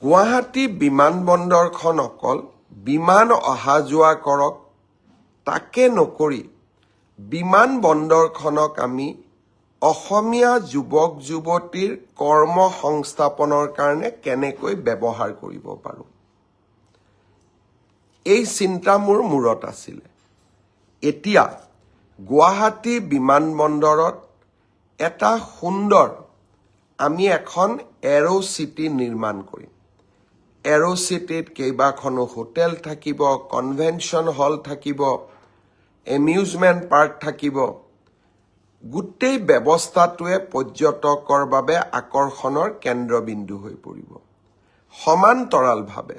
গুৱাহাটী বিমানবন্দৰখন অকল বিমান অহা যোৱা কৰক তাকে নকৰি বিমানবন্দৰখনক আমি অসমীয়া যুৱক যুৱতীৰ কৰ্ম সংস্থাপনৰ কাৰণে কেনেকৈ ব্যৱহাৰ কৰিব পাৰোঁ এই চিন্তা মোৰ মূৰত আছিলে এতিয়া গুৱাহাটী বিমানবন্দৰত এটা সুন্দৰ আমি এখন এৰো চিটি নিৰ্মাণ কৰিম এৰো চিটিত কেইবাখনো হোটেল থাকিব কনভেনশ্যন হল থাকিব এমিউজমেণ্ট পাৰ্ক থাকিব গোটেই ব্যৱস্থাটোৱে পৰ্যটকৰ বাবে আকৰ্ষণৰ কেন্দ্ৰবিন্দু হৈ পৰিব সমান্তৰালভাৱে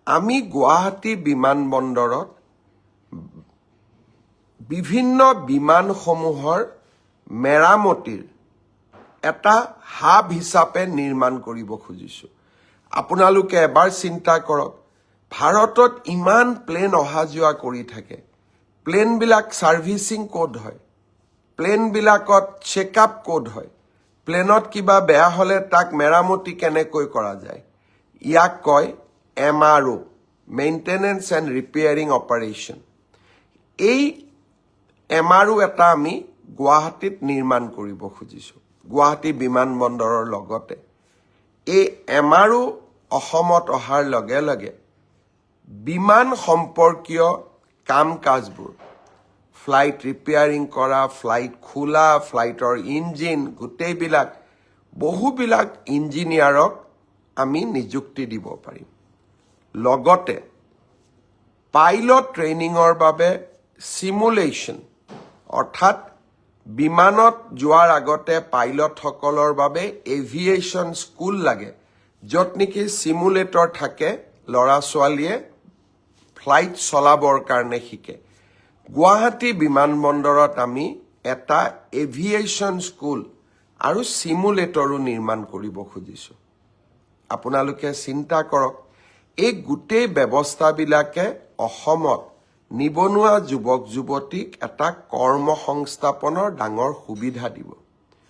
আমি গুৱাহাটী বিমানবন্দৰত বিভিন্ন বিমানসমূহৰ মেৰামতিৰ এটা হাব হিচাপে নিৰ্মাণ কৰিব খুজিছোঁ আপোনালোকে এবাৰ চিন্তা কৰক ভাৰতত ইমান প্লেন অহা যোৱা কৰি থাকে প্লেনবিলাক সাৰ্ভিসিং কোড হয় প্লেনবিলাকত চেকআপ কোড হয় প্লেনত কিবা বেয়া হলে তাক মেৰামতি কেনেকৈ কৰা যায় ইয়াক কয় MRO maintenance and repairing operation এই MRO এটা আমি গুৱাহাটীত নিৰ্মাণ কৰিব খুজিছোঁ গুৱাহাটী বিমানবন্দৰৰ লগতে এই MRO অসমত অহাৰ লগে লগে বিমান সম্পৰ্কীয় কাম কাজবোৰ ফ্লাইট ৰিপেয়াৰিং কৰা ফ্লাইট খোলা ফ্লাইটৰ ইঞ্জিন গোটেইবিলাক বহুবিলাক ইঞ্জিনিয়াৰক আমি নিযুক্তি দিব পাৰিম লগতে পাইলট ট্ৰেইনিঙৰ বাবে সিমুলেশ্যন অৰ্থাৎ বিমানত যোৱাৰ আগতে পাইলটসকলৰ বাবে এভিয়েশ্যন স্কুল লাগে য'ত নেকি সিমুলেটৰ থাকে ল'ৰা ছোৱালীয়ে ফ্লাইট চলাবৰ কাৰণে শিকে গুৱাহাটী বিমানবন্দৰত আমি এটা এভিয়েশ্যন স্কুল আৰু সিমুলেটৰো নিৰ্মাণ কৰিব খুজিছোঁ আপোনালোকে চিন্তা কৰক এই গোটেই ব্যৱস্থাবিলাকে অসমত নিবনুৱা যুৱক যুৱতীক এটা কৰ্ম সংস্থাপনৰ ডাঙৰ সুবিধা দিব